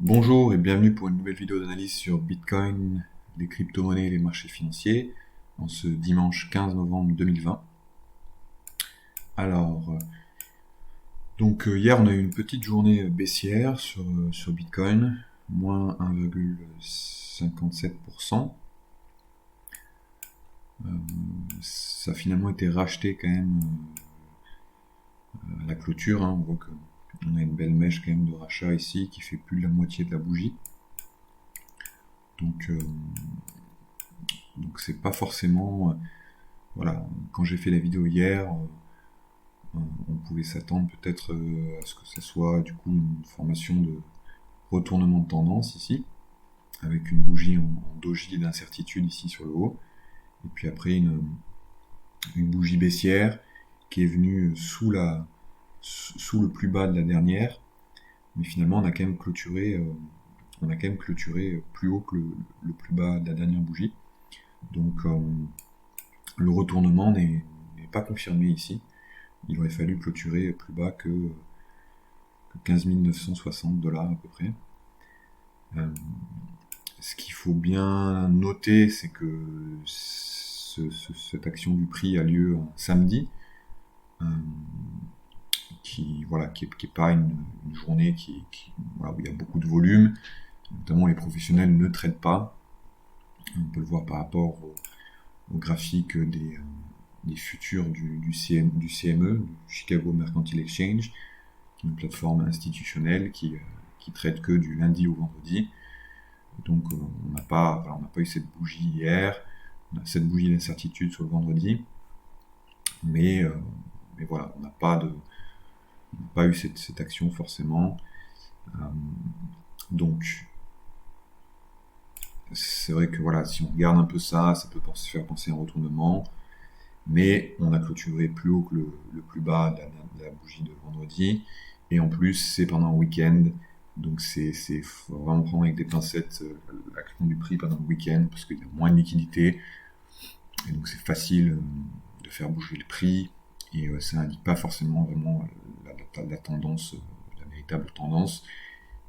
Bonjour et bienvenue pour une nouvelle vidéo d'analyse sur Bitcoin, les crypto-monnaies et les marchés financiers en ce dimanche 15 novembre 2020. Alors, hier on a eu une petite journée baissière sur Bitcoin, moins 1,57%. Ça a finalement été racheté quand même à la clôture, hein. On voit qu'on a une belle mèche quand même de rachat ici qui fait plus de la moitié de la bougie. Donc c'est pas forcément... voilà, quand j'ai fait la vidéo hier, on pouvait s'attendre peut-être à ce que ce soit du coup une formation de retournement de tendance ici, avec une bougie en doji d'incertitude ici sur le haut, et puis après une bougie baissière qui est venue sous le plus bas de la dernière, mais finalement on a quand même clôturé, plus haut que le plus bas de la dernière bougie. Donc le retournement n'est pas confirmé ici. Il aurait fallu clôturer plus bas que 15 960 $ à peu près. Ce qu'il faut bien noter, c'est que cette action du prix a lieu un samedi, qui est pas une journée voilà, où il y a beaucoup de volume. Notamment les professionnels ne traitent pas. On peut le voir par rapport au graphique des futurs du CME, du Chicago Mercantile Exchange, qui est une plateforme institutionnelle qui traite que du lundi au vendredi. Donc on n'a pas eu cette bougie hier, on a cette bougie d'incertitude sur le vendredi, mais voilà, on n'a pas eu cette action forcément. Donc c'est vrai que voilà, si on regarde un peu ça peut faire penser à un retournement, mais on a clôturé plus haut que le plus bas de la bougie de vendredi, et en plus c'est pendant un week-end, donc faut vraiment prendre avec des pincettes l'action du prix pendant le week-end, parce qu'il y a moins de liquidité, et donc c'est facile de faire bouger le prix, et ça n'indique pas forcément vraiment la tendance, la véritable tendance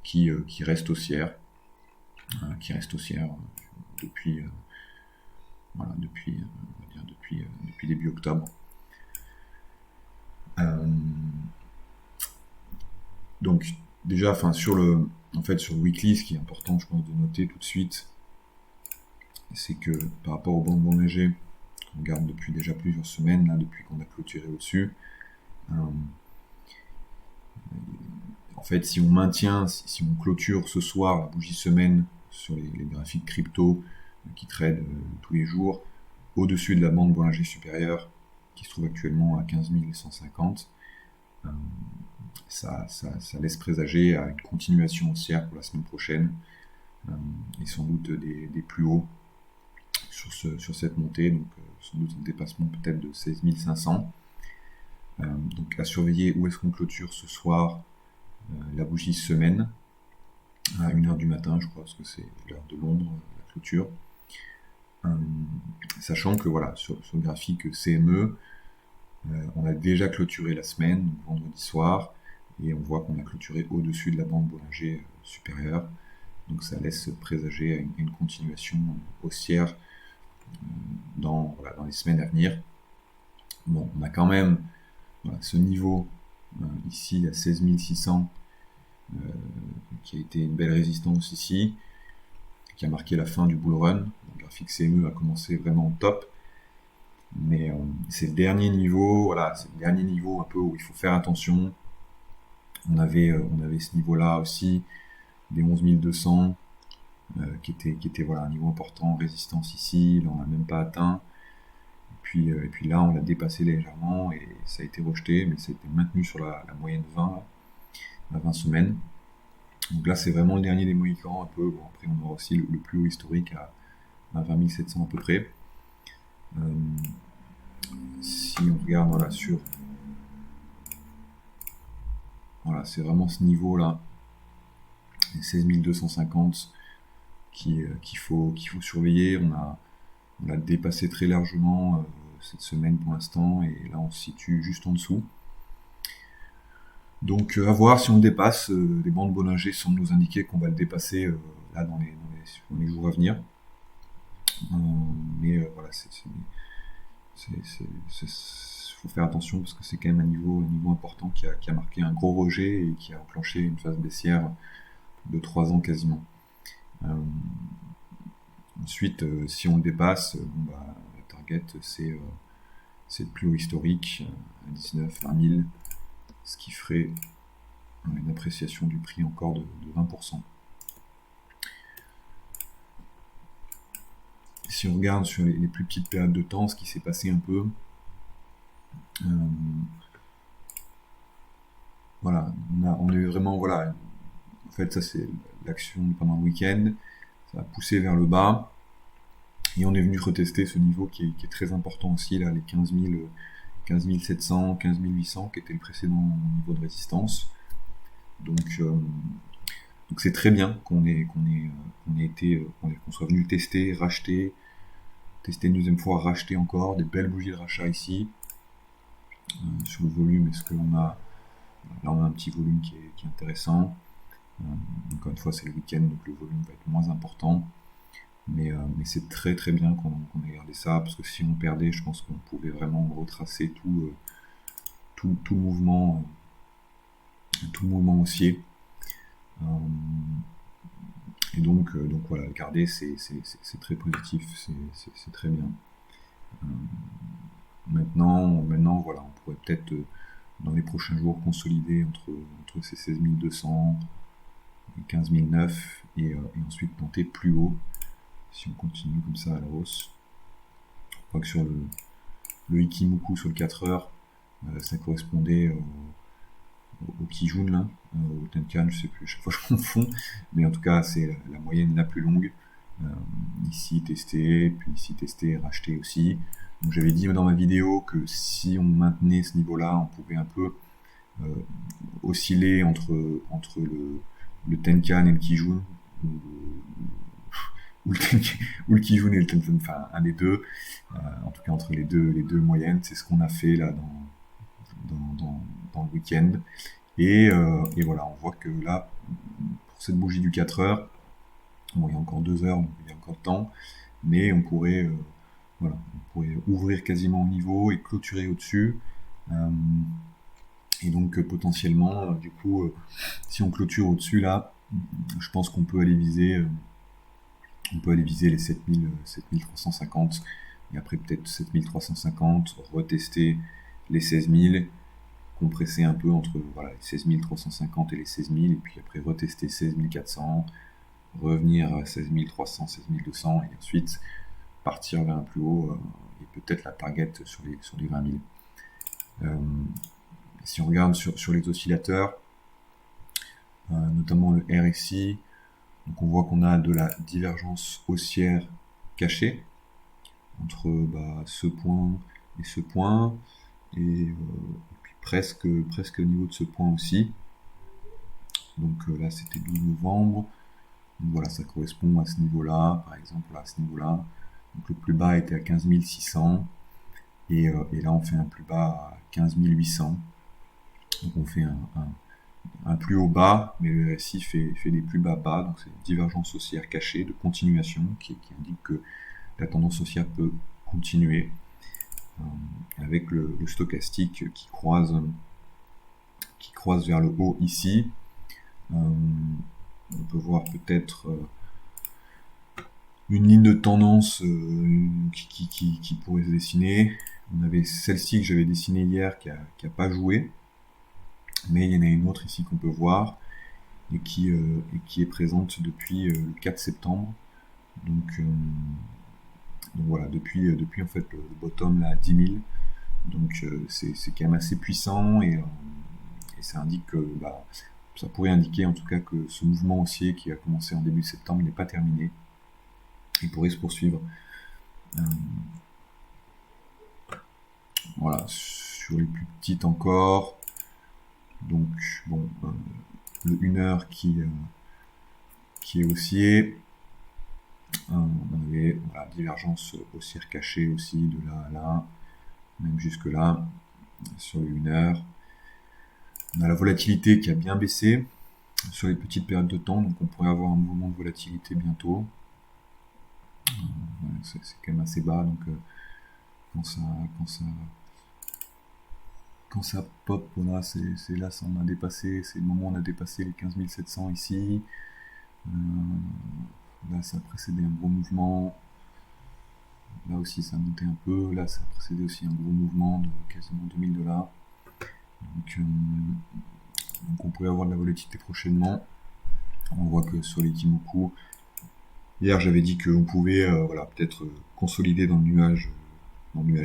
qui reste haussière, depuis, voilà, on va dire depuis début octobre. Donc déjà, sur le weekly, ce qui est important, je pense, de noter tout de suite, c'est que par rapport au banc ménager, on regarde depuis déjà plusieurs semaines, là, depuis qu'on a clôturé au-dessus, en fait, si on clôture ce soir la bougie semaine sur les graphiques crypto qui trade tous les jours, au-dessus de la bande Bollinger supérieure, qui se trouve actuellement à 15 150, ça laisse présager à une continuation haussière pour la semaine prochaine, et sans doute des plus hauts sur cette montée, donc sans doute un dépassement peut-être de 16 500. Donc à surveiller où est-ce qu'on clôture ce soir la bougie semaine, à 1h du matin, je crois, parce que c'est l'heure de Londres, la clôture. Sachant que voilà, sur le graphique CME, on a déjà clôturé la semaine, donc vendredi soir, et on voit qu'on a clôturé au-dessus de la bande Bollinger supérieure, donc ça laisse présager à une continuation haussière dans les semaines à venir. Bon, on a quand même ce niveau ici à 16 600, qui a été une belle résistance ici, qui a marqué la fin du bull run. Le graphique CME a commencé vraiment au top, mais c'est le dernier niveau, voilà, c'est le dernier niveau un peu où il faut faire attention. On avait ce niveau-là aussi, des 11 200, qui était voilà, un niveau important, résistance ici, là on l'a même pas atteint. Et puis là on l'a dépassé légèrement et ça a été rejeté, mais ça a été maintenu sur la moyenne 20, là, à 20 semaines. Donc là c'est vraiment le dernier des mohicans un peu. Bon, après on aura aussi le plus haut historique à 20 700 à peu près. Si on regarde voilà, c'est vraiment ce niveau là, les 16 250 qu'il faut surveiller. On l'a dépassé très largement cette semaine pour l'instant, et là on se situe juste en dessous. Donc à voir si on le dépasse. Les bandes Bollinger semblent nous indiquer qu'on va le dépasser là dans les jours à venir. Mais voilà, faut faire attention parce que c'est quand même un niveau important qui a marqué un gros rejet et qui a enclenché une phase baissière de 3 ans quasiment. Ensuite, si on le dépasse, la target c'est le plus haut historique à 19, 20 000, ce qui ferait une appréciation du prix encore de 20%. Si on regarde sur les plus petites périodes de temps, ce qui s'est passé un peu, voilà, on a eu vraiment, voilà, en fait ça c'est l'action pendant le week-end, ça a poussé vers le bas, et on est venu retester ce niveau qui est très important aussi, là, les 15 700, 15 800, qui était le précédent niveau de résistance. Donc c'est très bien qu'on soit venu tester, racheter, tester une deuxième fois, racheter encore, des belles bougies de rachat ici. Sur le volume, est-ce qu'on a... Là on a un petit volume qui est intéressant. Encore une fois c'est le week-end, donc le volume va être moins important. Mais c'est très très bien qu'on ait gardé ça, parce que si on perdait, je pense qu'on pouvait vraiment retracer tout le mouvement haussier. Et donc voilà, garder c'est très positif, c'est très bien. Maintenant voilà, on pourrait peut-être dans les prochains jours consolider entre ces 16 200 et 15 009 et ensuite tenter plus haut si on continue comme ça à la hausse. Je crois que sur le Ikimoku sur le 4 heures, ça correspondait au Kijun là, au Tenkan, je sais plus, chaque fois je confonds, mais en tout cas c'est la moyenne la plus longue. Ici testé, puis ici testé, racheté aussi. Donc j'avais dit dans ma vidéo que si on maintenait ce niveau-là, on pouvait un peu osciller entre le Tenkan et le Kijun, ou le Kijun et le Tenkan, enfin un des deux, en tout cas entre les deux moyennes, c'est ce qu'on a fait là dans le week-end. Et voilà, on voit que là, pour cette bougie du 4 heures, bon, il y a encore 2 heures, donc il y a encore le temps, mais on pourrait ouvrir quasiment au niveau et clôturer au-dessus. Et donc potentiellement, du coup, si on clôture au-dessus là, je pense qu'on peut aller viser, les 7350, et après peut-être 7350, retester les 16 000, compresser un peu entre les 16 350 et les 16 000, et puis après retester 16 400, revenir à 16 300, 16 200, et ensuite partir vers un plus haut, et peut-être la target sur les 20 000. Si on regarde sur les oscillateurs, notamment le RSI, donc on voit qu'on a de la divergence haussière cachée entre ce point et ce point, et puis presque au niveau de ce point aussi. Donc là c'était 12 novembre, donc voilà, ça correspond à ce niveau-là, par exemple à ce niveau-là. Donc le plus bas était à 15 600, et là on fait un plus bas à 15 800. Donc on fait un plus haut bas, mais le RSI fait des plus bas bas, donc c'est une divergence haussière cachée de continuation qui indique que la tendance haussière peut continuer, avec le stochastique qui croise vers le haut ici. On peut voir peut-être une ligne de tendance qui pourrait se dessiner. On avait celle-ci que j'avais dessinée hier qui a pas joué, mais il y en a une autre ici qu'on peut voir et qui est présente depuis le 4 septembre. Donc voilà, depuis en fait le bottom là à 10 000. Donc c'est quand même assez puissant, et ça indique que ça pourrait indiquer en tout cas que ce mouvement haussier qui a commencé en début septembre n'est pas terminé. Il pourrait se poursuivre. Voilà, sur les plus petites encore. Donc bon, le 1 heure qui est haussier. On avait divergence haussière cachée aussi de là à là, même jusque là sur le 1 heure. On a la volatilité qui a bien baissé sur les petites périodes de temps, donc on pourrait avoir un mouvement de volatilité bientôt. Voilà, c'est quand même assez bas, donc quand ça, quand ça, quand ça pop, voilà, c'est là, ça on a dépassé, c'est le moment où on a dépassé les 15 700 ici. Là, ça a précédé un gros mouvement. Là aussi, ça a monté un peu. Là, ça a précédé aussi un gros mouvement de quasiment 2000 $. Donc, on pourrait avoir de la volatilité prochainement. On voit que sur les Kimoku, hier j'avais dit qu'on pouvait voilà, peut-être consolider dans le nuage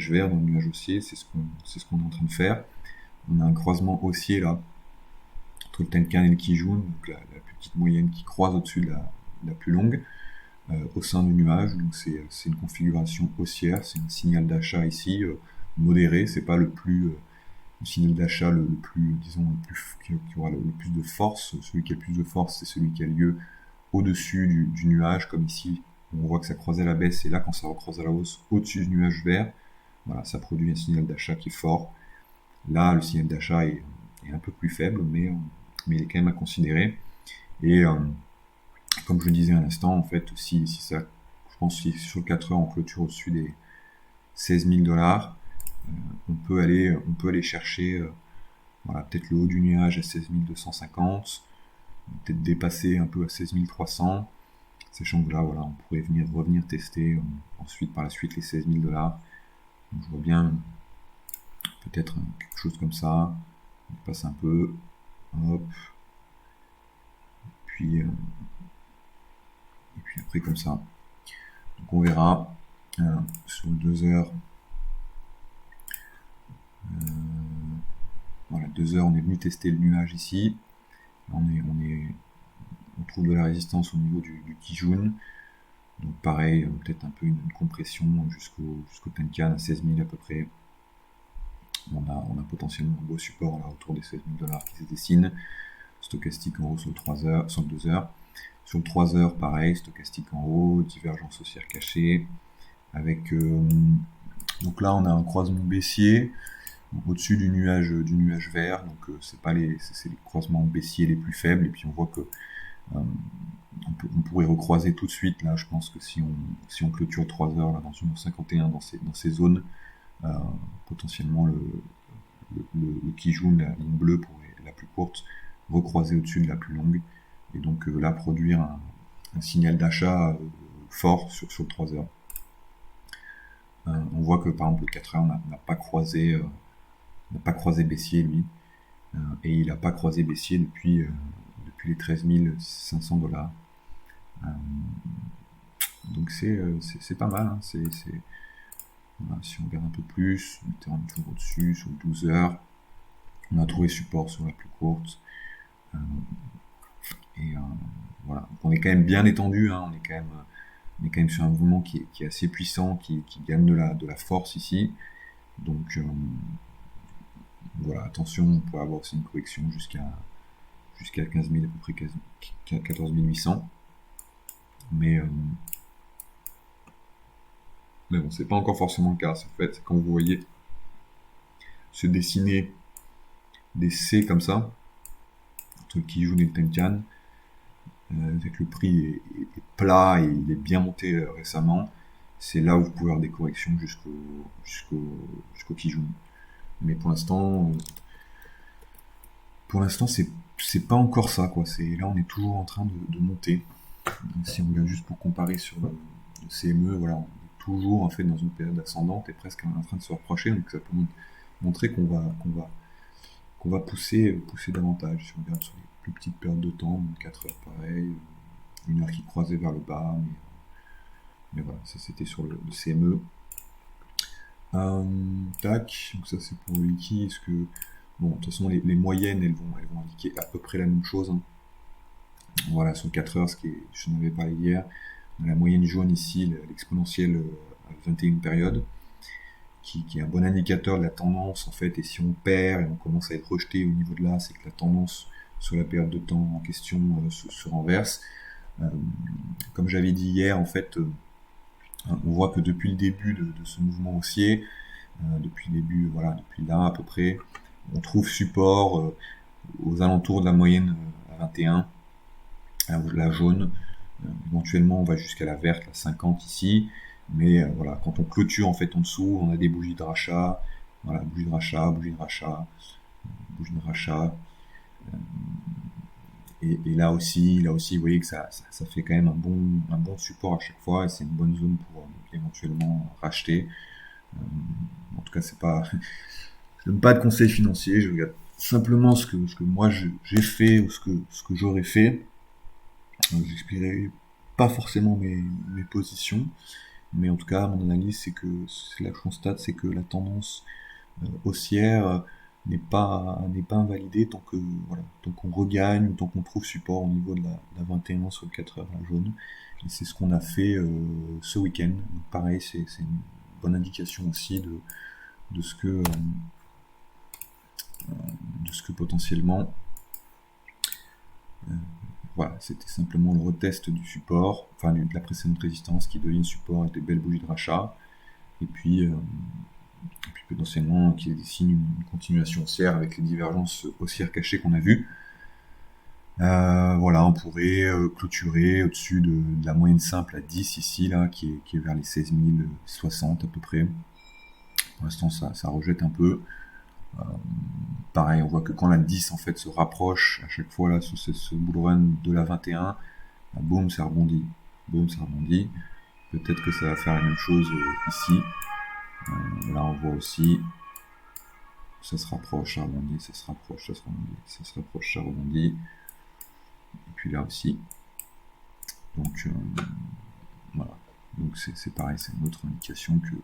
vert, dans le nuage haussier. C'est ce qu'on est en train de faire. On a un croisement haussier là, entre le Tenkan et le Kijun, donc la petite moyenne qui croise au-dessus de la plus longue. Au sein du nuage, donc c'est une configuration haussière, c'est un signal d'achat ici modéré, c'est pas le signal d'achat le plus, disons, qui aura le plus de force. Celui qui a le plus de force, c'est celui qui a lieu au-dessus du nuage, comme ici, on voit que ça croise à la baisse, et là, quand ça recroise à la hausse, au-dessus du nuage vert, voilà, ça produit un signal d'achat qui est fort. Là, le signal d'achat est un peu plus faible, mais il est quand même à considérer. Et comme je le disais à l'instant, en fait, si ça, je pense que sur le 4 heures, on clôture au-dessus des 16 000 $, on peut aller chercher voilà, peut-être le haut du nuage à 16 250, peut-être dépasser un peu à 16 300, sachant que là, voilà, on pourrait revenir tester ensuite par la suite les 16 000 $. Donc, je vois bien peut-être quelque chose comme ça, on passe un peu, hop, puis, et puis après comme ça. Donc on verra sur 2 heures. Voilà, 2 heures, on est venu tester le nuage ici. On trouve de la résistance au niveau du Kijun. Donc pareil, peut-être un peu une compression jusqu'au Tenkan à 16 000 à peu près. On a potentiellement un beau support là autour des 16 000 $ qui se dessine. Stochastique en haut sur le 3 heures, sur le 2 heures. Sur le 3 heures, pareil, stochastique en haut, divergence haussière cachée. Avec donc là on a un croisement baissier au-dessus du nuage vert, donc c'est les croisements baissiers les plus faibles, et puis on voit que on pourrait recroiser tout de suite là. Je pense que si on clôture 3 heures là dans une heure 51 dans ces zones, potentiellement le Kijun, la ligne bleue pourrait, la plus courte, recroiser au-dessus de la plus longue, et donc là produire un signal d'achat fort sur le 3 heures. On voit que par exemple le 4 heures n'a pas croisé baissier lui, et il n'a pas croisé baissier depuis les 13 500 $. Donc c'est pas mal, hein. Voilà, si on regarde un peu plus, on était toujours au-dessus sur 12 heures, on a trouvé support sur la plus courte, et voilà, donc on est quand même bien étendu, hein. On est quand même sur un mouvement qui est assez puissant, qui gagne de la force ici. Donc voilà, attention, on pourrait avoir aussi une correction jusqu'à 15 000, à peu près 14 800. Mais bon, c'est pas encore forcément le cas. En fait, quand vous voyez se dessiner des C comme ça, entre le Kijun et le Tenkan, avec le prix est plat et il est bien monté récemment, c'est là où vous pouvez avoir des corrections jusqu'au Kijun. Mais pour l'instant, c'est pas encore ça, quoi. Là, on est toujours en train de monter. Donc, si on regarde juste pour comparer sur le CME, voilà, on est toujours en fait dans une période ascendante et presque en train de se rapprocher. Donc ça peut montrer qu'on va pousser davantage. Si on regarde sur les plus petites périodes de temps, 4 heures pareil, une heure qui croisait vers le bas, mais voilà, ça c'était sur le CME. Tac, donc ça c'est pour le wiki. Est-ce que bon, de toute façon les moyennes elles vont indiquer à peu près la même chose, hein. Voilà, sur 4 heures, je n'en avais parlé hier, la moyenne jaune ici, l'exponentielle à 21 périodes, qui est un bon indicateur de la tendance en fait. Et si on perd et on commence à être rejeté au niveau de là, c'est que la tendance sur la période de temps en question se renverse. Comme j'avais dit hier, en fait, on voit que depuis le début de ce mouvement haussier, depuis le début, voilà, depuis là à peu près, on trouve support aux alentours de la moyenne à 21, la jaune. Éventuellement, on va jusqu'à la verte, la 50 ici. Mais voilà, quand on clôture en fait en dessous, on a des bougies de rachat. Voilà, bougie de rachat, bougie de rachat, bougie de rachat. Et là aussi, vous voyez que ça fait quand même un bon support à chaque fois et c'est une bonne zone pour éventuellement racheter. En tout cas, c'est pas, je donne pas de conseils financiers, je regarde simplement ce que moi j'ai fait ou ce que j'aurais fait. J'expliquerai pas forcément mes positions, mais en tout cas, mon analyse, c'est là que je constate, c'est que la tendance haussière n'est pas invalidée tant que voilà, tant qu'on regagne, tant qu'on trouve support au niveau de la 21 sur le 4 heures, la jaune. Et c'est ce qu'on a fait ce week-end. Donc pareil, c'est une bonne indication aussi de ce que potentiellement voilà, c'était simplement le retest du support, enfin de la précédente résistance qui devient support avec des belles bougies de rachat, et puis potentiellement qui dessine une continuation haussière avec les divergences haussières cachées qu'on a vues. Voilà, on pourrait clôturer au-dessus de la moyenne simple à 10 ici, là, qui est vers les 16 060 à peu près. Pour l'instant, ça rejette un peu. Pareil, on voit que quand la 10 en fait se rapproche à chaque fois là sur ce bull run de la 21, bah, boum, ça rebondit. Boum, ça rebondit. Peut-être que ça va faire la même chose ici. Là, on voit aussi, ça se rapproche, ça rebondit, ça se rapproche, ça se rebondit, ça se rapproche, ça rebondit. Et puis là aussi. Donc, voilà. Donc c'est pareil, c'est une autre indication que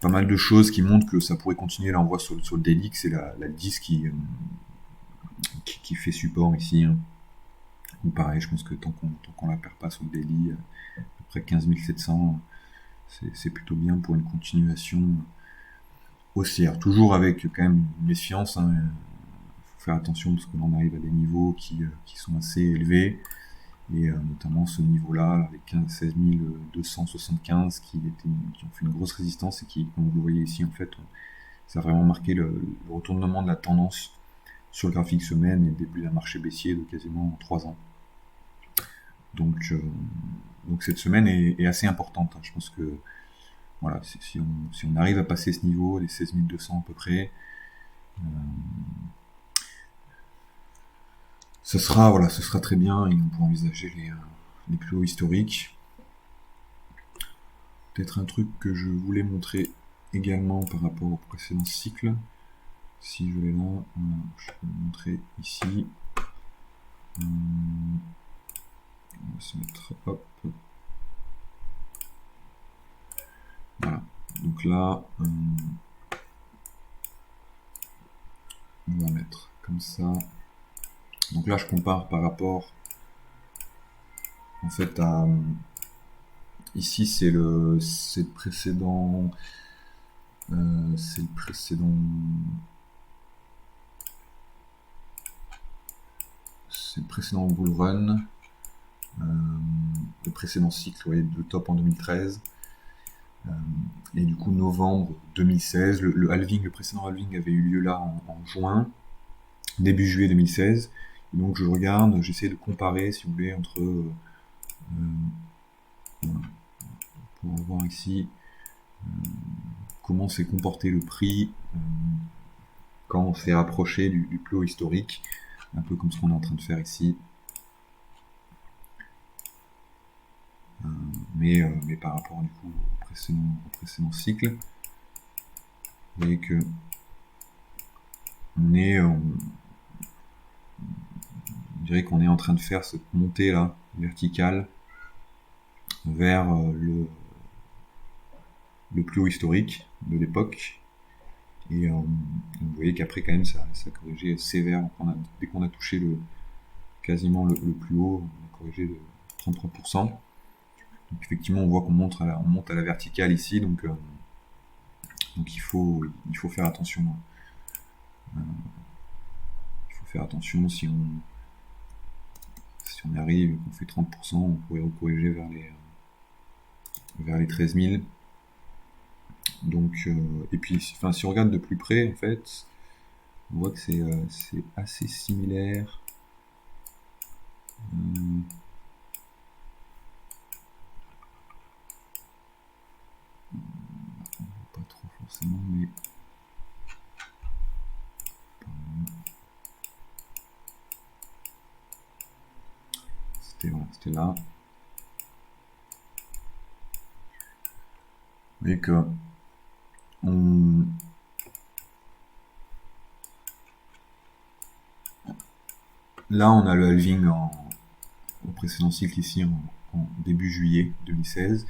pas mal de choses qui montrent que ça pourrait continuer. Là, on voit sur le daily que c'est la 10 qui fait support ici. Hein. Ou pareil, je pense que tant qu'on la perd pas sur le daily, à peu près 15 700, c'est plutôt bien pour une continuation haussière. Toujours avec quand même une méfiance. Hein. Faut faire attention parce que l'on arrive à des niveaux qui sont assez élevés. Et notamment ce niveau-là, avec 16 275 qui ont fait une grosse résistance et qui, comme vous le voyez ici, en fait, ça a vraiment marqué le retournement de la tendance sur le graphique semaine et le début d'un marché baissier de quasiment 3 ans. Donc cette semaine est assez importante. Hein. Je pense que voilà, si on arrive à passer ce niveau, les 16 200 à peu près, ce sera très bien et on pourra envisager les plus hauts historiques. Peut-être un truc que je voulais montrer également par rapport au précédent cycle. Si je l'ai là, je peux le montrer ici. On va se mettre, hop. Voilà. Donc là, on va mettre comme ça. Donc là, je compare par rapport, en fait, à ici, c'est le précédent, c'est le précédent. C'est le précédent bull run, le précédent cycle, vous voyez, le top en 2013. Et du coup, novembre 2016, le halving, le précédent halving avait eu lieu là en juin, début juillet 2016. Et donc je regarde, j'essaie de comparer, si vous voulez, entre pour voir ici comment s'est comporté le prix quand on s'est approché du plus haut historique, un peu comme ce qu'on est en train de faire ici. Mais par rapport du coup au précédent cycle, vous voyez que on dirait qu'on est en train de faire cette montée là verticale vers le plus haut historique de l'époque. Et vous voyez qu'après quand même ça a corrigé sévère. Dès qu'on a touché quasiment le plus haut, on a corrigé de 33%. Donc effectivement on voit qu'on monte à la verticale ici, donc il faut faire attention. Il faut faire attention si on arrive et qu'on fait 30%, on pourrait recorriger vers les 13 000. Donc, et puis, si on regarde de plus près, en fait, On voit que c'est assez similaire. Pas trop forcément, mais c'était là. Vous voyez que là on a le halving au précédent cycle ici en début juillet 2016.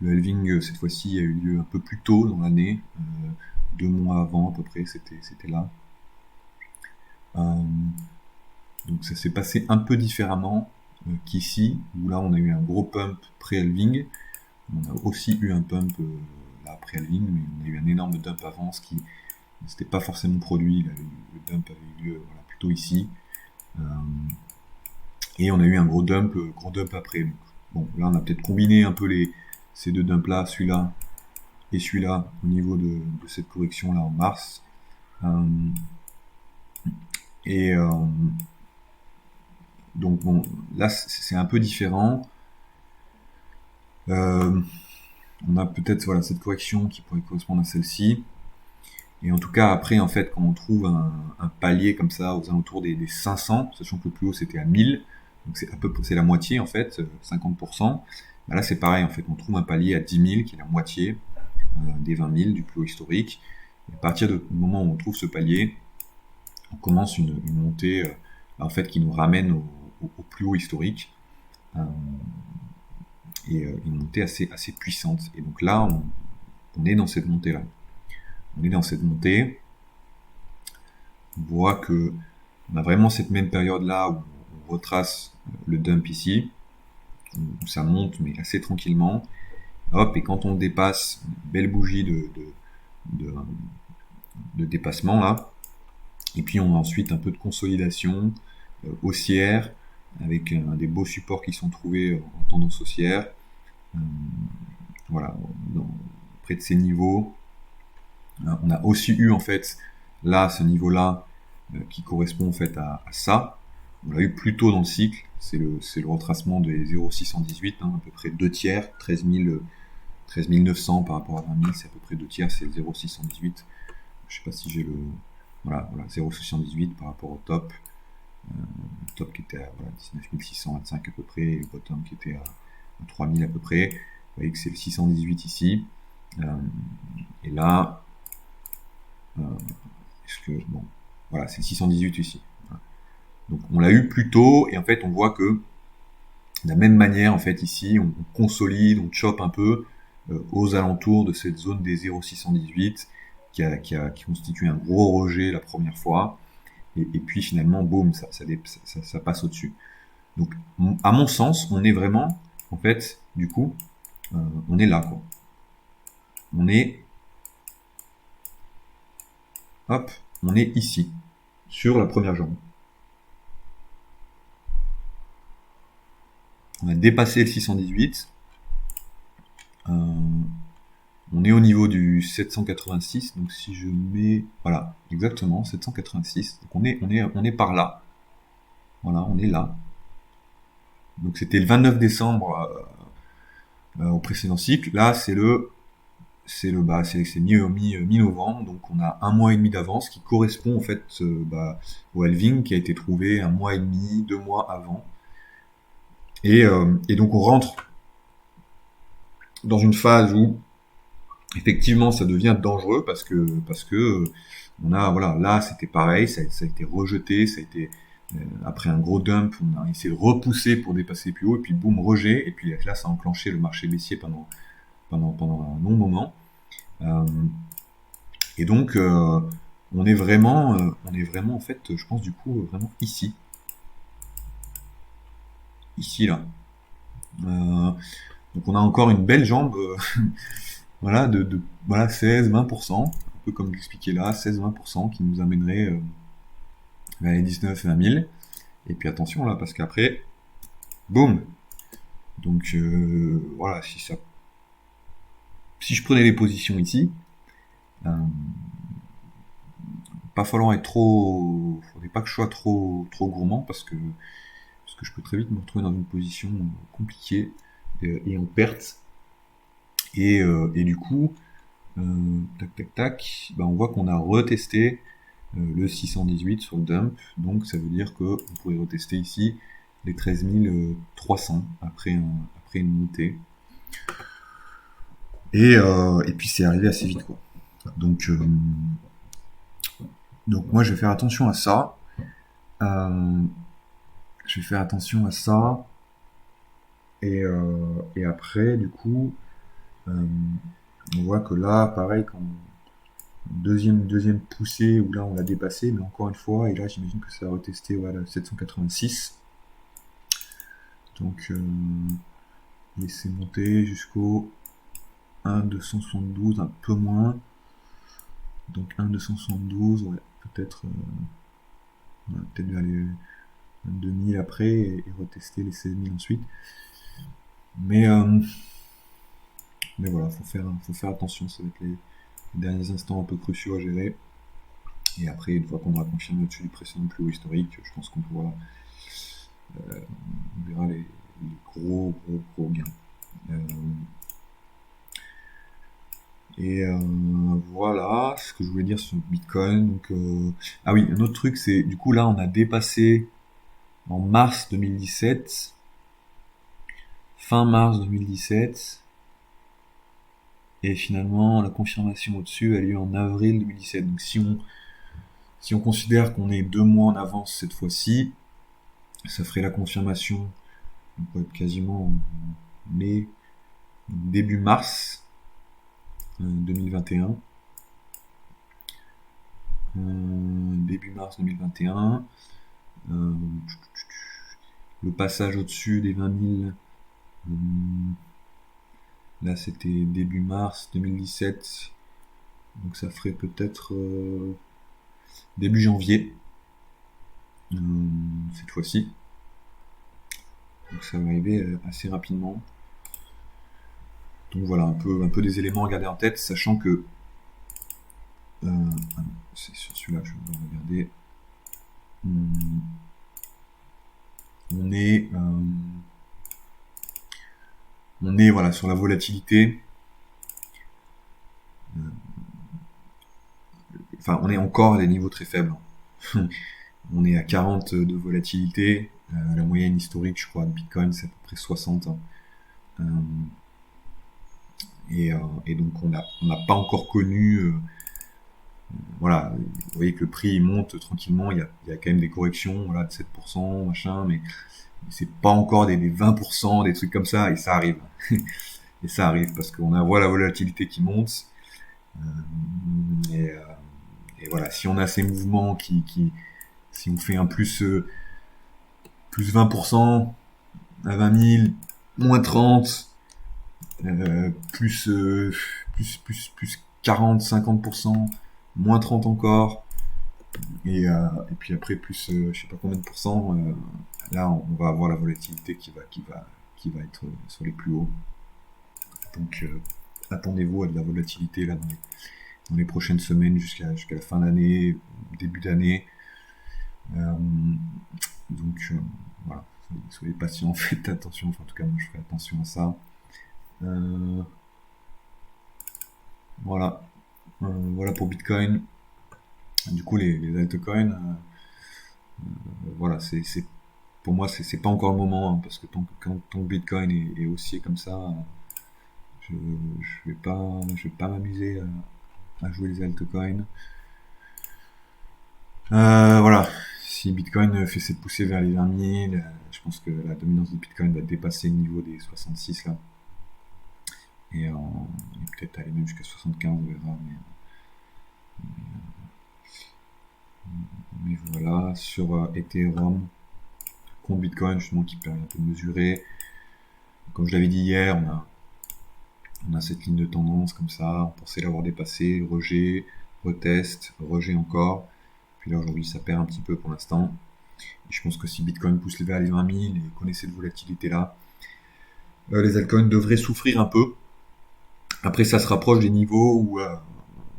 Le halving cette fois-ci a eu lieu un peu plus tôt dans l'année, 2 mois avant à peu près, c'était là. Donc ça s'est passé un peu différemment qu'ici, où là on a eu un gros pump pré-halving. On a aussi eu un pump là pré-halving, mais on a eu un énorme dump avant, ce qui n'était pas forcément produit. Le dump avait eu lieu plutôt ici. Et on a eu un gros dump après. Donc, bon, là on a peut-être combiné un peu ces deux dumps là, celui-là et celui-là, au niveau de cette correction là en mars. Donc bon, là c'est un peu différent. On a peut-être voilà, cette correction qui pourrait correspondre à celle-ci. Et en tout cas, après, en fait, quand on trouve un palier comme ça aux alentours des 500, sachant que le plus haut c'était à 1000, donc c'est la moitié en fait, 50%. Bah là c'est pareil en fait, on trouve un palier à 10 000 qui est la moitié des 20 000 du plus haut historique. Et à partir du moment où on trouve ce palier, on commence une montée en fait qui nous ramène au plus haut historique. Et une montée assez puissante. Et donc là, on est dans cette montée-là. On est dans cette montée. On voit que on a vraiment cette même période-là où on retrace le dump ici, où ça monte mais assez tranquillement. Hop, et quand on dépasse une belle bougie de dépassement là, et puis on a ensuite un peu de consolidation haussière, avec des beaux supports qui sont trouvés en tendance haussière. Voilà, près de ces niveaux. On a aussi eu en fait là ce niveau-là qui correspond en fait à ça. On l'a eu plus tôt dans le cycle, c'est le retracement des 0,618, à peu près 2 tiers, 13 900 par rapport à 20 000, c'est à peu près 2 tiers, c'est le 0,618. Je sais pas si j'ai le... Voilà, 0,618 par rapport au top. Le top qui était à 19 625 à peu près, et le bottom qui était à 3000 à peu près. Vous voyez que c'est le 618 ici. Et là, bon, voilà, c'est le 618 ici. Voilà. Donc on l'a eu plus tôt, et en fait on voit que de la même manière, en fait ici, on consolide, on chope un peu aux alentours de cette zone des 0,618 qui constitue un gros rejet la première fois, et puis finalement, boum, ça passe au-dessus. Donc à mon sens, on est vraiment, en fait, du coup, on est là, quoi. On est, hop, on est ici, sur la première jambe. On a dépassé le 618. On est au niveau du 786, donc si je mets, voilà, exactement, 786. Donc on est par là. Voilà, on est là. Donc c'était le 29 décembre au précédent cycle. Là, c'est mi-novembre, donc on a un mois et demi d'avance qui correspond en fait au halving qui a été trouvé un mois et demi, 2 mois avant. Et donc on rentre dans une phase où effectivement ça devient dangereux parce que on a, voilà, là c'était pareil, ça a été rejeté, ça a été après un gros dump, on a essayé de repousser pour dépasser plus haut, et puis boum, rejet, et puis là ça a enclenché le marché baissier pendant un long moment. Et donc on est vraiment en fait, je pense du coup vraiment ici là. Donc on a encore une belle jambe voilà, voilà, 16-20%, un peu comme j'expliquais là, 16-20% qui nous amènerait vers les 19 et 20 000. Et puis attention là, parce qu'après, boum. Donc voilà, si je prenais les positions ici, pas falloir être trop, faudrait pas que je sois trop gourmand parce que je peux très vite me retrouver dans une position compliquée et en perte. Et du coup, tac tac tac, bah, on voit qu'on a retesté le 618 sur le dump, donc ça veut dire que on pourrait retester ici les 13 300 après une montée. Et puis c'est arrivé assez vite, quoi. Donc, donc moi je vais faire attention à ça. Je vais faire attention à ça. Et après, du coup, euh, on voit que là, pareil, quand deuxième poussée où là on l'a dépassé, mais encore une fois, et là j'imagine que ça va retester voilà, 786. Donc laisser monter jusqu'au 1,272, un peu moins. Donc 1,272, ouais, peut-être on va peut-être aller 2000 après et retester les 16 000 ensuite. Mais voilà, faut faire attention, ça va être les derniers instants un peu cruciaux à gérer. Et après, une fois qu'on aura confirmé au-dessus du précédent plus haut historique, je pense qu'on pourra, on verra les gros gains. Et voilà ce que je voulais dire sur Bitcoin. Donc, ah oui, un autre truc, c'est du coup là, on a dépassé en mars 2017, fin mars 2017, et finalement la confirmation au-dessus a eu lieu en avril 2017. Donc si on considère qu'on est 2 mois en avance cette fois-ci, ça ferait la confirmation, on peut être quasiment en mai, début mars 2021. Début mars 2021. Le passage au-dessus des 20 000, là c'était début mars 2017, donc ça ferait peut-être début janvier cette fois-ci. Donc ça va arriver assez rapidement. Donc voilà, un peu des éléments à garder en tête, sachant que c'est sur celui-là que je vais regarder. On est voilà sur la volatilité. Enfin, on est encore à des niveaux très faibles. On est à 40 de volatilité. La moyenne historique, je crois, de Bitcoin, c'est à peu près 60. Et donc, on n'a pas encore connu. Voilà, vous voyez que le prix il monte tranquillement. Il y a quand même des corrections, voilà, de 7%, machin, mais c'est pas encore des 20%, des trucs comme ça, et ça arrive. Et ça arrive parce qu'on voit la volatilité qui monte. Et voilà, si on a ces mouvements si on fait un plus 20% à 20 000, moins 30, plus 40, 50%, moins 30 encore, et puis après plus je sais pas combien de pourcents, là on va avoir la volatilité qui va être sur les plus hauts. Donc attendez-vous à de la volatilité là dans les prochaines semaines jusqu'à la fin d'année, début d'année. Donc voilà, soyez patients, faites attention, enfin en tout cas moi je ferai attention à ça. Voilà. Voilà pour Bitcoin. Du coup les altcoins, voilà, pour moi c'est pas encore le moment, hein, parce que tant que Bitcoin est haussier comme ça, je vais pas m'amuser à jouer les altcoins. Voilà, si Bitcoin fait cette poussée vers les 20 000, je pense que la dominance de Bitcoin va dépasser le niveau des 66 là. Et peut-être aller même jusqu'à 75, on verra. Mais voilà, sur Ethereum, compte Bitcoin justement qui permet un peu de mesurer. Comme je l'avais dit hier, on a cette ligne de tendance comme ça, on pensait l'avoir dépassé, rejet, retest, rejet encore. Puis là aujourd'hui ça perd un petit peu pour l'instant. Et je pense que si Bitcoin pousse vers les 20 000 et connaît cette volatilité là, les altcoins devraient souffrir un peu. Après ça se rapproche des niveaux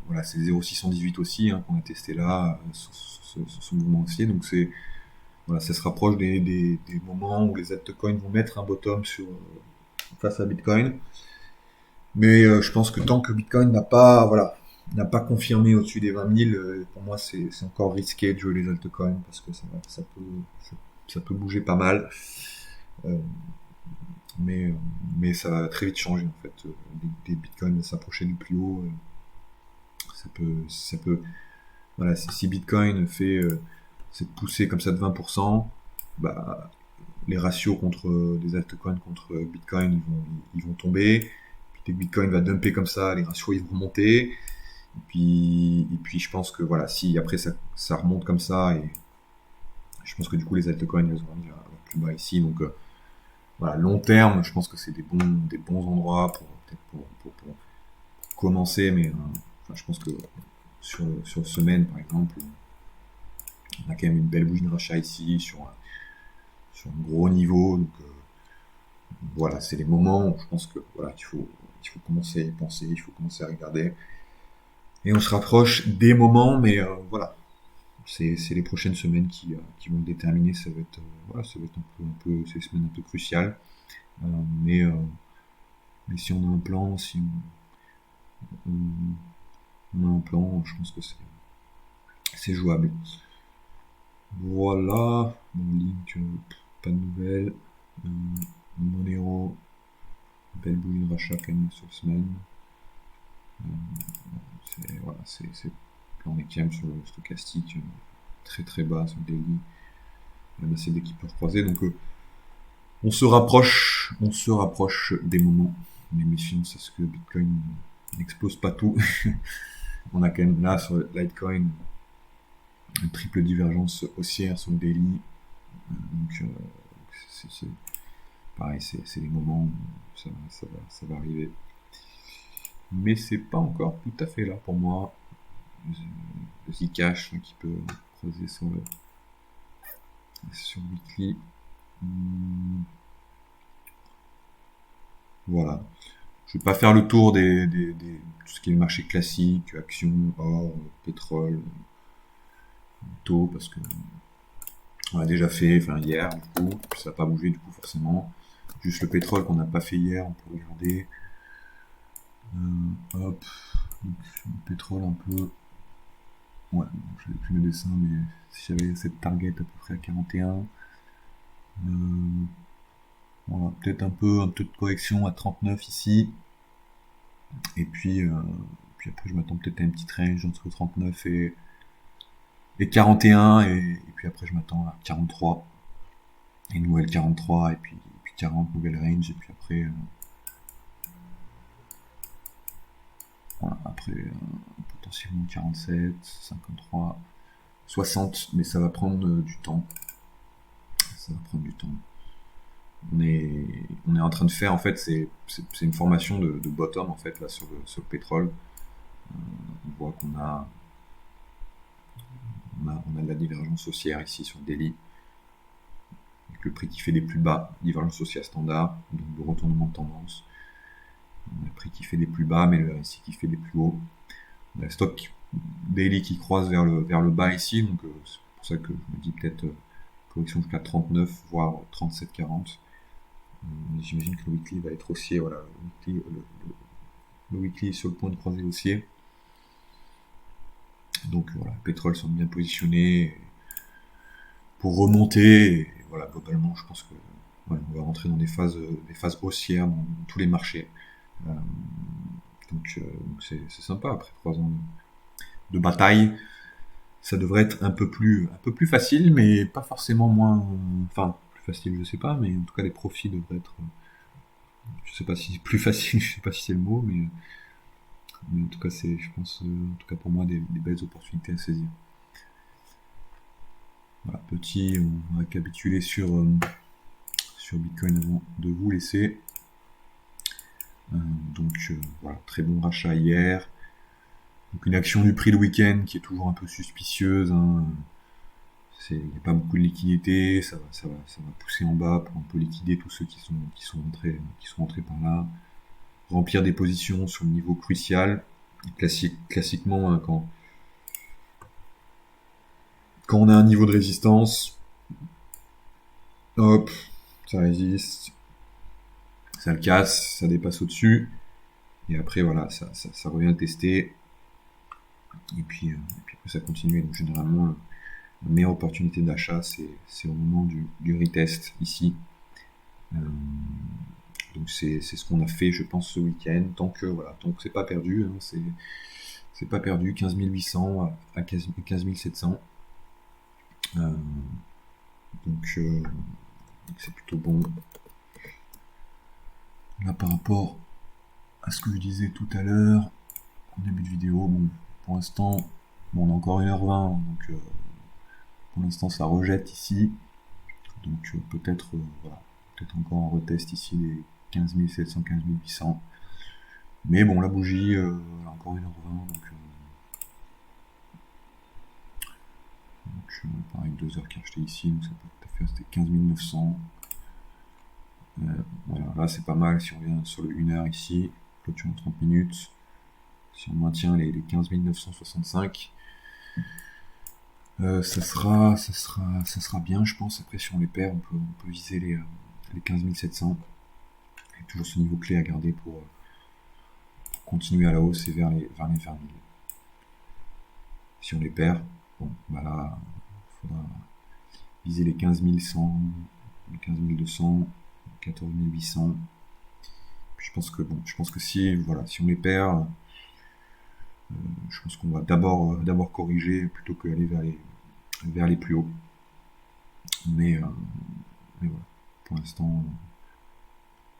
voilà, c'est 0,618 aussi hein, qu'on a testé là, sur ce mouvement haussier. Donc voilà, ça se rapproche des moments où les altcoins vont mettre un bottom face à Bitcoin. Mais je pense que tant que Bitcoin n'a pas confirmé au-dessus des 20 000, pour moi c'est encore risqué de jouer les altcoins parce que ça peut bouger pas mal. Euh, mais, mais ça va très vite changer en fait. Des Bitcoins s'approcher du plus haut, ça peut, voilà, si Bitcoin fait cette poussée comme ça de 20%, bah, les ratios contre des altcoins contre Bitcoin, ils vont tomber. Puis dès que Bitcoin va dumper comme ça, les ratios ils vont remonter. Et puis je pense que voilà, si après ça remonte comme ça, et je pense que du coup les altcoins elles vont venir plus bas ici. Donc voilà, long terme, je pense que c'est des bons endroits pour commencer, mais enfin, je pense que sur semaine par exemple, on a quand même une belle bougie de rachat ici sur un gros niveau. Donc voilà, c'est les moments où je pense que voilà, il faut commencer à y penser, il faut commencer à regarder. Et on se rapproche des moments, mais voilà, c'est les prochaines semaines qui vont le déterminer. Voilà, ça va être un peu ces semaines un peu cruciales. Euh, mais, euh, mais si on a un plan, si on a un plan, je pense que c'est jouable. Voilà, mon link, pas de nouvelles. Euh, Monero, belle bouille de rachat quand même sur semaine. Voilà, là on est quand même sur le stochastique très très bas sur le daily. Il y a assez d'équipes croisées, donc on se rapproche des moments. Mais méfiance à ce que Bitcoin n'explose pas tout. On a quand même là sur Litecoin une triple divergence haussière sur le daily. Donc c'est pareil, c'est les moments où ça va arriver. Mais c'est pas encore tout à fait là pour moi. Le Zcash qui peut croiser sur Weekly. Voilà. Je vais pas faire le tour tout ce qui est le marché classique, actions, or, pétrole, taux, parce que on l'a déjà fait, enfin hier, du coup, ça n'a pas bougé du coup forcément. Juste le pétrole qu'on n'a pas fait hier, on peut regarder. Hop, donc, le pétrole un peu. Ouais, j'avais plus mes dessins, mais si j'avais cette target à peu près à 41. Voilà, peut-être un peu de correction à 39 ici. Et puis après, je m'attends peut-être à une petite range entre 39 et 41. Et puis après, je m'attends à 43. Et une nouvelle 43. Et puis 40, nouvelle range. Et puis après, voilà, après potentiellement 47, 53, 60. Mais ça va prendre du temps. Ça va prendre du temps. On est en train de faire, en fait, c'est une formation de bottom, en fait, là, sur le pétrole. On voit on a de la divergence haussière ici sur le daily, avec le prix qui fait des plus bas, divergence haussière standard, donc le retournement de tendance. On a le prix qui fait des plus bas, mais le RSI qui fait des plus hauts. On a le stock daily qui croise vers le bas ici, donc c'est pour ça que je me dis peut-être correction jusqu'à 39, voire 37,40. J'imagine que le weekly va être haussier, voilà, le weekly est sur le point de croiser haussier. Donc voilà, les pétroles sont bien positionnés pour remonter. Et voilà, globalement, je pense que on va rentrer dans des phases haussières dans tous les marchés. Euh, donc c'est sympa après 3 ans de bataille. Ça devrait être un peu plus facile, mais pas forcément moins. Enfin, plus facile, je sais pas, mais en tout cas les profits devraient être. Je sais pas si plus facile, je sais pas si c'est le mot, mais en tout cas c'est, je pense, en tout cas pour moi des belles opportunités à saisir. Voilà, petit, on va récapituler sur Bitcoin avant de vous laisser. Donc voilà, très bon rachat hier. Donc une action du prix le week-end qui est toujours un peu suspicieuse. Hein. Il n'y a pas beaucoup de liquidité, ça va pousser en bas pour un peu liquider tous ceux qui sont rentrés par là. Remplir des positions sur le niveau crucial. Classiquement, hein, quand on a un niveau de résistance, hop, ça résiste, ça le casse, ça dépasse au-dessus, et après voilà, ça revient le tester, et puis après ça continue. Et donc généralement, la meilleure opportunité d'achat, c'est au moment du retest ici. Donc c'est ce qu'on a fait, je pense, ce week-end. Tant que c'est pas perdu, hein, c'est pas perdu. 15 800 à 15 700. Donc c'est plutôt bon. Là, par rapport à ce que je disais tout à l'heure, en début de vidéo, bon, pour l'instant, bon, on a encore 1h20, donc pour l'instant ça rejette ici. Donc voilà, peut-être encore un retest ici des 15 700, 15 800. Mais bon, la bougie, elle a encore 1h20, donc pareil, 2 heures qui a acheté ici, donc ça peut tout à fait rester 15 900. Voilà, là c'est pas mal si on vient sur le 1h ici, clôture en 30 minutes. Si on maintient les 15 965, ça sera bien, je pense. Après, si on les perd, on peut viser les 15 700. Et toujours ce niveau clé à garder pour continuer à la hausse et vers les 20 000. Si on les perd, bon, bah là, il faudra viser les 15 100, les 15 200, 14 800. Puis je pense que si on les perd, je pense qu'on va d'abord corriger plutôt qu'aller vers les plus hauts. Mais voilà, pour l'instant,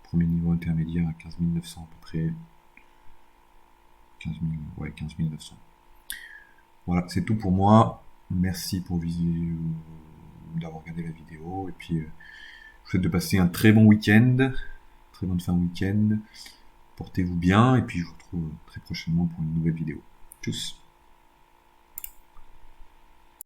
premier niveau intermédiaire à 15 900 à peu près. 15 900. Voilà, c'est tout pour moi. Merci d'avoir regardé la vidéo. Et puis, je vous souhaite de passer un très bon week-end. Très bonne fin de week-end. Portez-vous bien. Et puis, je vous retrouve très prochainement pour une nouvelle vidéo. Tchuss!